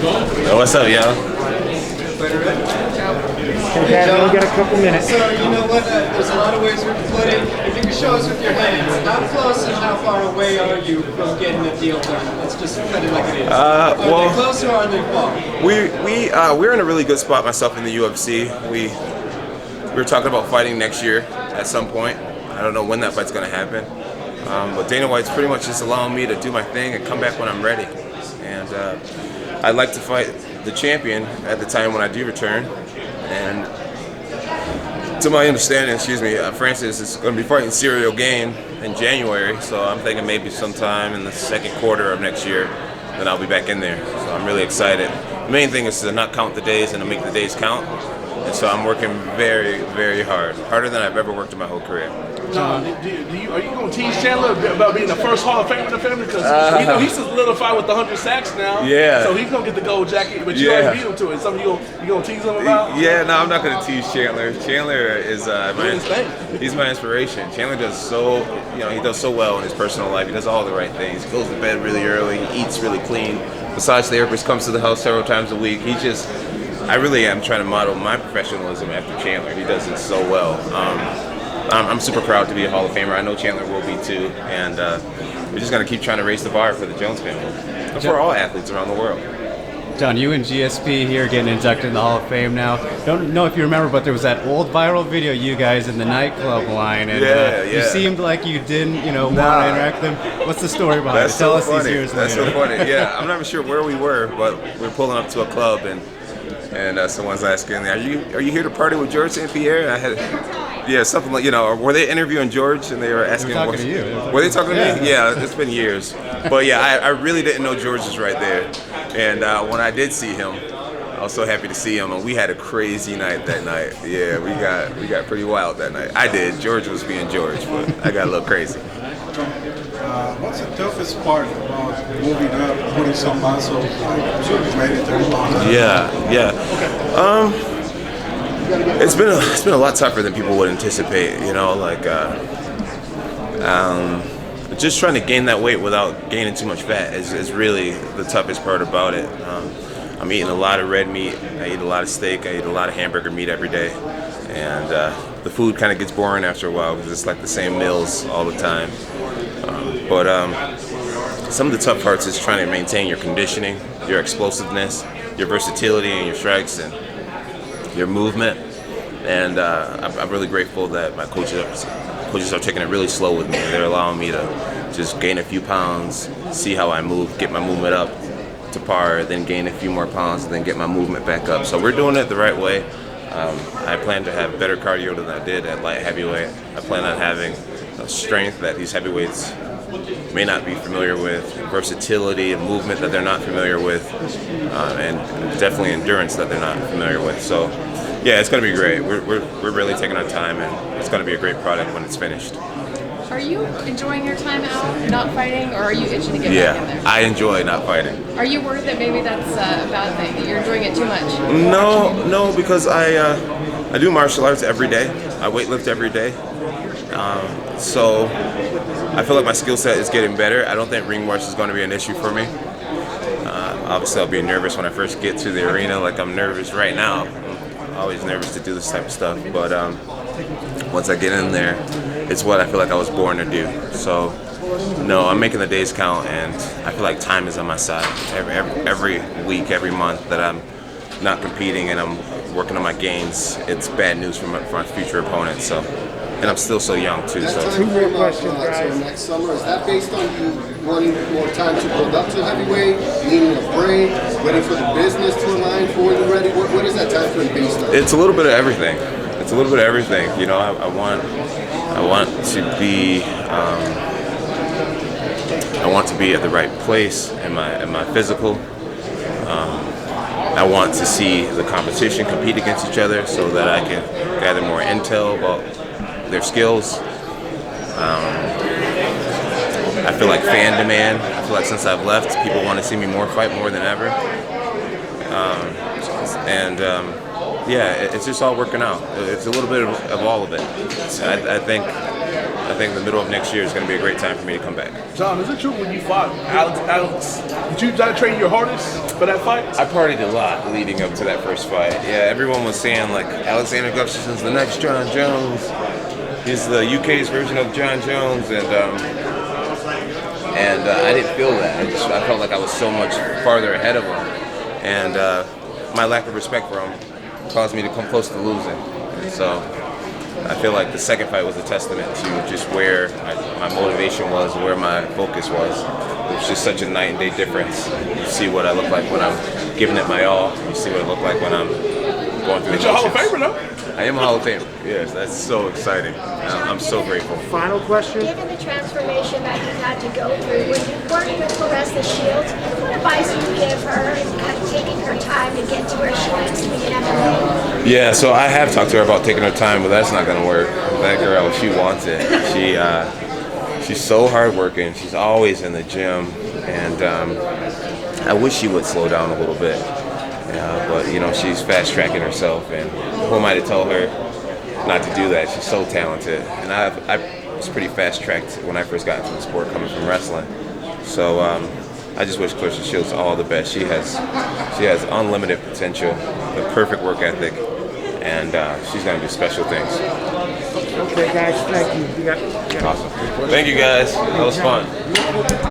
Yo, what's up, y'all? Hey, Dad, we got a couple minutes. So, you know what? There's a lot of ways we can put it. If you can show us with your hands, how close and how far away are you from getting the deal done? Let's just cut it like it is. Are they close or are they far? We're in a really good spot. Myself in the UFC. We're talking about fighting next year at some point. I don't know when that fight's going to happen. But Dana White's pretty much just allowing me to do my thing and come back when I'm ready. And I'd like to fight the champion at the time when I do return. And to my understanding, Francis is going to be fighting Cyril Gane in January. So I'm thinking maybe sometime in the second quarter of next year, then I'll be back in there. So I'm really excited. The main thing is to not count the days and to make the days count. And so I'm working very, very hard. Harder than I've ever worked in my whole career. John, are you going to tease Chandler about being the first Hall of Famer in the family? Because he's solidified with the 100 sacks now. Yeah. So he's going to get the gold jacket, but you already beat him to it. Something you going to tease him about? Yeah, no, I'm not going to tease Chandler. Chandler is he's my inspiration. Chandler does he does so well in his personal life. He does all the right things. He goes to bed really early. He eats really clean. Massage therapist comes to the house several times a week. I really am trying to model my professionalism after Chandler. He does it so well. I'm super proud to be a Hall of Famer. I know Chandler will be too, and we're just going to keep trying to raise the bar for the Jones family and for all athletes around the world. John, you and GSP here getting inducted in the Hall of Fame now. Don't know if you remember, but there was that old viral video of you guys in the nightclub line, and you seemed like you didn't, want to interact with them. What's the story behind it? Tell us these years later. That's so funny. Yeah, I'm not even sure where we were, but we were pulling up to a club, and someone's asking, "Are you here to party with Georges St-Pierre?" And I had, something like, or were they interviewing George and they were asking? They were talking to you. Were they talking to me? Yeah, it's been years, but yeah, I really didn't know George was right there, and when I did see him, I was so happy to see him, and we had a crazy night that night. Yeah, we got pretty wild that night. I did. George was being George, but I got a little crazy. What's the toughest part about moving up, putting some muscle, made it 30 pounds? Yeah. It's been a lot tougher than people would anticipate. Just trying to gain that weight without gaining too much fat is really the toughest part about it. I'm eating a lot of red meat. I eat a lot of steak. I eat a lot of hamburger meat every day, and the food kind of gets boring after a while because it's like the same meals all the time. But some of the tough parts is trying to maintain your conditioning, your explosiveness, your versatility, and your strikes, and your movement. And I'm really grateful that my coaches are taking it really slow with me. They're allowing me to just gain a few pounds, see how I move, get my movement up to par, then gain a few more pounds, and then get my movement back up. So we're doing it the right way. I plan to have better cardio than I did at light heavyweight. I plan on having strength that these heavyweights may not be familiar with, versatility and movement that they're not familiar with, and definitely endurance that they're not familiar with. So, yeah, it's going to be great. We're really taking our time, and it's going to be a great product when it's finished. Are you enjoying your time out, not fighting, or are you itching to get back in there? I enjoy not fighting. Are you worried that maybe that's a bad thing, that you're enjoying it too much? No, because I do martial arts every day. I weightlift every day. So I feel like my skill set is getting better. I don't think ring rust is going to be an issue for me. Obviously, I'll be nervous when I first get to the arena, like I'm nervous right now. I'm always nervous to do this type of stuff, but once I get in there, it's what I feel like I was born to do. So, no, I'm making the days count, and I feel like time is on my side. Every week, every month that I'm not competing and I'm working on my gains, it's bad news for my future opponents. So. And I'm still so young too. That so. time frame of next summer, is that based on you wanting more time to build up to heavyweight, needing a break, waiting for the business to align for when you're ready? What is that time frame based on? It's a little bit of everything. I want to be at the right place in my physical. I want to see the competition compete against each other so that I can gather more intel about their skills. I feel like fan demand. I feel like since I've left, people want to see me fight more than ever. It's just all working out. It's a little bit of all of it. I think I think the middle of next year is going to be a great time for me to come back. John, is it true when you fought Alex, did you try to train your hardest for that fight? I partied a lot leading up to that first fight. Yeah, everyone was saying like Alexander Gustafsson's the next Jon Jones. He's the UK's version of Jon Jones, and I didn't feel that. I felt like I was so much farther ahead of him, and my lack of respect for him caused me to come close to losing. And so I feel like the second fight was a testament to just where my motivation was, where my focus was. It was just such a night and day difference. You see what I look like when I'm giving it my all. You see what I look like when I'm going through the You're a Hall of Famer, though. I am a Hall of Famer. Yes, that's so exciting. I'm so grateful. Final question. Given the transformation that you've had to go through, when you worked with Claressa Shields, what advice would you give her in kind of taking her time to get to where she needs to be in MMA? Yeah, so I have talked to her about taking her time, but that's not going to work. That girl, she wants it. She's so hardworking. She's always in the gym, and I wish she would slow down a little bit. But you know, she's fast tracking herself, and who am I to tell her not to do that? She's so talented, and I was pretty fast tracked when I first got into the sport, coming from wrestling. So I just wish Claressa Shields all the best. She has unlimited potential, the perfect work ethic, and she's going to do special things. Okay, guys, thank you. Awesome. Thank you, guys. That was fun.